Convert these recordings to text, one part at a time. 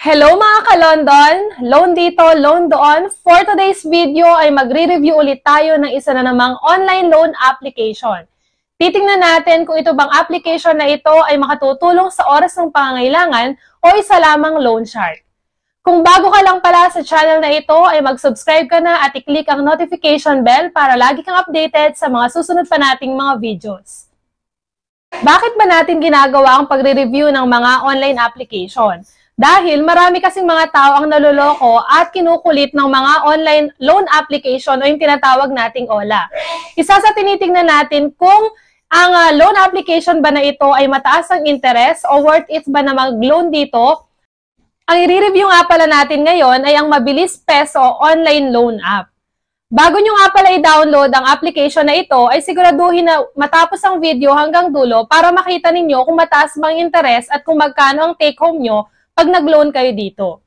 Hello mga ka-London! Loan dito, loan doon. For today's video ay magre-review ulit tayo ng isa na namang online loan application. Titingnan natin kung ito bang application na ito ay makatutulong sa oras ng pangangailangan o isa lamang loan shark. Kung bago ka lang pala sa channel na ito ay mag-subscribe ka na at i-click ang notification bell para lagi kang updated sa mga susunod pa nating mga videos. Bakit ba natin ginagawa ang pagre-review ng mga online application? Dahil marami kasing mga tao ang naloloko at kinukulit ng mga online loan application o yung tinatawag nating OLA. Isa sa tinitingnan natin kung ang loan application ba na ito ay mataas ang interest o worth it ba na mag-loan dito. Ang i-review nga pala natin ngayon ay ang Mabilis Peso online loan app. Bago nyo nga pala i-download ang application na ito, ay siguraduhin na matapos ang video hanggang dulo para makita ninyo kung mataas bang interest at kung magkano ang take-home nyo pag nag-loan kayo dito.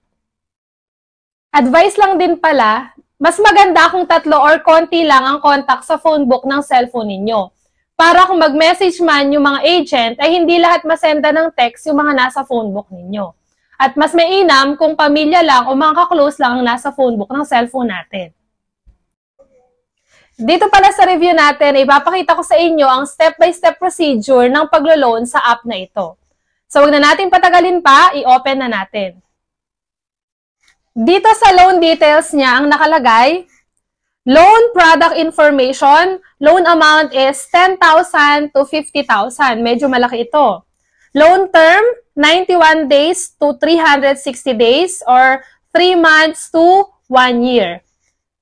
Advice lang din pala, mas maganda kung tatlo or konti lang ang contact sa phone book ng cellphone ninyo. Para kung mag-message man yung mga agent, ay hindi lahat masenda ng text yung mga nasa phone book ninyo. At mas mainam kung pamilya lang o mga ka-close lang ang nasa phone book ng cellphone natin. Dito pala sa review natin, ipapakita ko sa inyo ang step-by-step procedure ng paglo-loan sa app na ito. So, huwag na natin patagalin pa, i-open na natin. Dito sa loan details niya, ang nakalagay, loan product information, loan amount is 10,000 to 50,000. Medyo malaki ito. Loan term, 91 days to 360 days or 3 months to 1 year.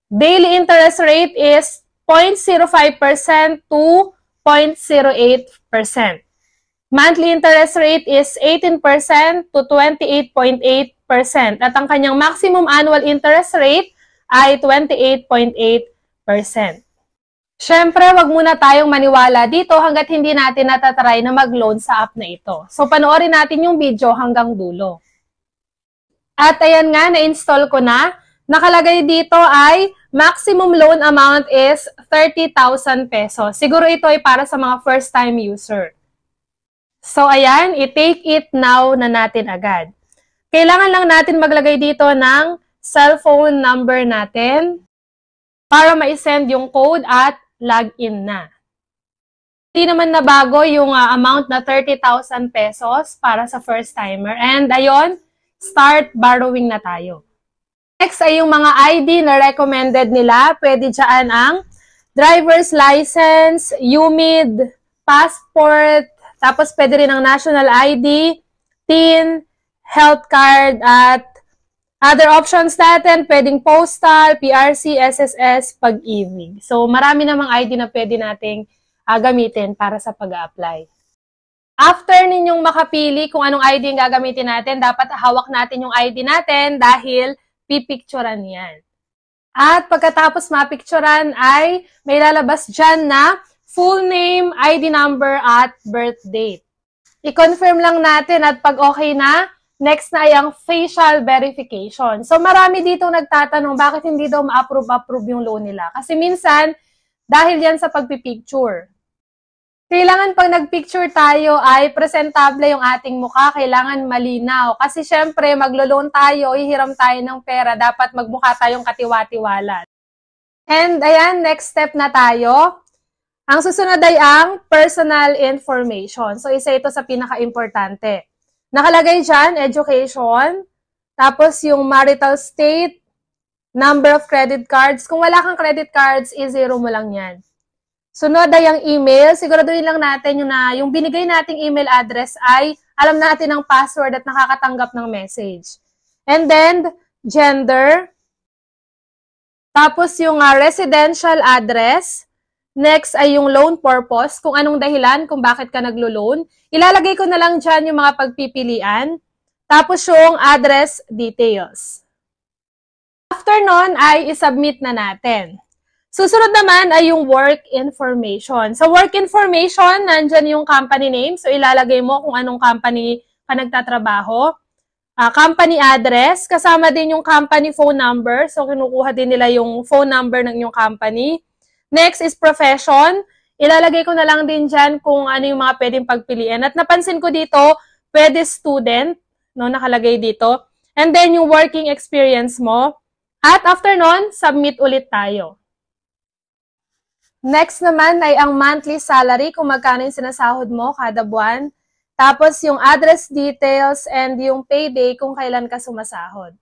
Daily interest rate is 0.05% to 0.08%. Monthly interest rate is 18% to 28.8% at ang kanyang maximum annual interest rate ay 28.8%. Siyempre, wag muna tayong maniwala dito hanggat hindi natin natatry na mag-loan sa app na ito. So, panoorin natin yung video hanggang dulo. At ayan nga, na-install ko na. Nakalagay dito ay maximum loan amount is 30,000 pesos. Siguro ito ay para sa mga first-time user. So, ayan, i-take it now na natin agad. Kailangan lang natin maglagay dito ng cellphone number natin para ma-send yung code at login na. Hindi naman nabago yung amount na 30,000 pesos para sa first timer. And ayun, start borrowing na tayo. Next ay yung mga ID na recommended nila. Pwede dyan ang driver's license, UMID, passport, tapos pwede rin ang national ID, TIN, health card, at other options natin, pwedeng postal, PRC, SSS, pag-ibig. So, marami namang ID na pwede nating gamitin para sa pag-a-apply. After ninyong makapili kung anong ID yung gagamitin natin, dapat hawak natin yung ID natin dahil pipicturan yan. At pagkatapos mapicturan ay may lalabas dyan na full name, ID number, at birth date. I-confirm lang natin at pag okay na, next na ay ang facial verification. So marami dito nagtatanong bakit hindi daw ma-approve yung loan nila. Kasi minsan, dahil yan sa pagpipicture. Kailangan pag nagpicture tayo ay presentable yung ating mukha, kailangan malinaw. Kasi syempre, maglo-loan tayo, hihiram tayo ng pera, dapat magmukha tayong katiwa-tiwala. And ayan, next step na tayo. Ang susunod ay ang personal information. So, isa ito sa pinaka-importante. Nakalagay dyan, education, tapos yung marital state, number of credit cards. Kung wala kang credit cards, i-zero mo lang yan. Sunod ay ang email. Siguraduhin lang natin yung binigay nating email address ay alam natin ang password at nakakatanggap ng message. And then, gender. Tapos yung residential address. Next ay yung loan purpose, kung anong dahilan, kung bakit ka naglo-loan. Ilalagay ko na lang dyan yung mga pagpipilian. Tapos yung address details. After nun ay isubmit na natin. Susunod naman ay yung work information. Sa work information, nandyan yung company name. So ilalagay mo kung anong company ka nagtatrabaho. Company address, kasama din yung company phone number. So kinukuha din nila yung phone number ng yung company. Next is profession. Ilalagay ko na lang din dyan kung ano yung mga pwedeng pagpiliin. At napansin ko dito, pwede student, no, nakalagay dito. and then yung working experience mo. At after nun, submit ulit tayo. Next naman ay ang monthly salary, kung magkano yung sinasahod mo kada buwan. Tapos yung address details and yung payday kung kailan ka sumasahod.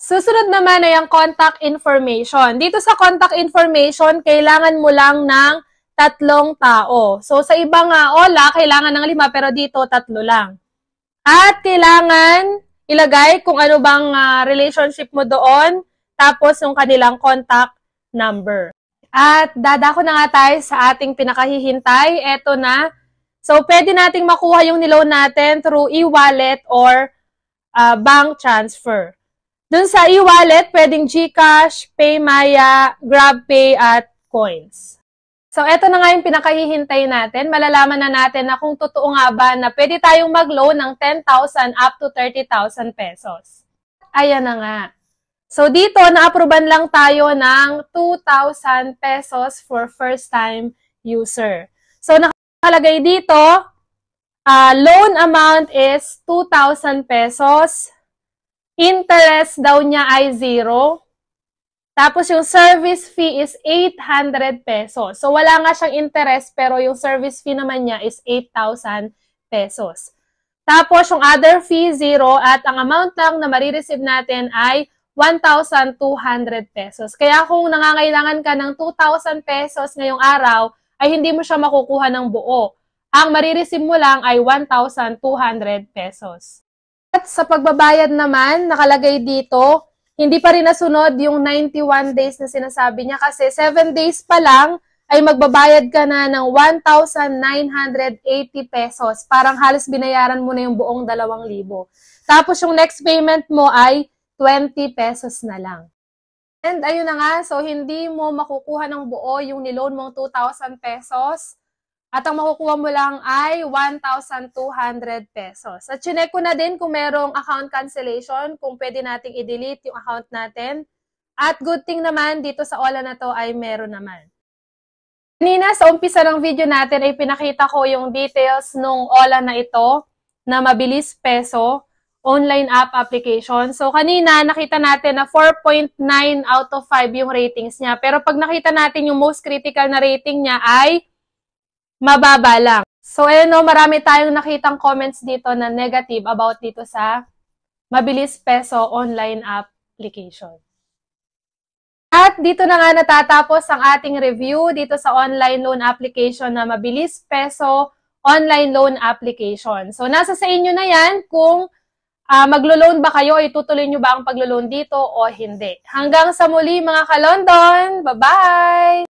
Susunod naman ay ang contact information. Dito sa contact information, kailangan mo lang ng 3 tao. So sa iba nga, kailangan ng 5, pero dito 3 lang. At kailangan ilagay kung ano bang relationship mo doon, tapos yung kanilang contact number. At dadako na nga tayo sa ating pinakahihintay. Eto na. So pwede nating makuha yung niloan natin through e-wallet or bank transfer. Dun sa e-wallet, pwedeng GCash, PayMaya, GrabPay, at Coins. So, eto na nga yung pinakahihintay natin. Malalaman na natin na kung totoo nga ba na pwede tayong mag-loan ng 10,000 up to 30,000 pesos. Ayan na nga. So, dito, na-approvean lang tayo ng 2,000 pesos for first-time user. So, nakalagay dito, loan amount is 2,000 pesos. Interest daw niya ay 0. Tapos yung service fee is 800 pesos. So wala nga siyang interest pero yung service fee naman niya is 8,000 pesos. Tapos yung other fee 0 at ang amount lang na marireceive natin ay 1,200 pesos. Kaya kung nangangailangan ka ng 2,000 pesos ngayong araw ay hindi mo siya makukuha ng buo. Ang marireceive mo lang ay 1,200 pesos. At sa pagbabayad naman, nakalagay dito, hindi pa rin nasunod yung 91 days na sinasabi niya kasi 7 days pa lang ay magbabayad ka na ng 1,980 pesos. Parang halos binayaran mo na yung buong 2,000. Tapos yung next payment mo ay 20 pesos na lang. And ayun na nga, so hindi mo makukuha ng buo yung niloan mong 2,000 pesos. At ang makukuha mo lang ay 1,200 pesos. At chinek ko na din kung merong account cancellation, kung pwede nating i-delete yung account natin. At good thing naman, dito sa Ola na to ay meron naman. Kanina sa umpisa ng video natin ay pinakita ko yung details nung Ola na ito, na mabilis peso, online app application. So kanina nakita natin na 4.9 out of 5 yung ratings niya. Pero pag nakita natin yung most critical na rating niya ay mababa lang. So, ayun no, marami tayong nakitang comments dito na negative about dito sa mabilis peso online application. At dito na nga natatapos ang ating review dito sa online loan application na mabilis peso online loan application. So, nasa sa inyo na yan kung maglo-loan ba kayo, itutuloy nyo ba ang paglo-loan dito o hindi. Hanggang sa muli mga ka-London! Bye-bye!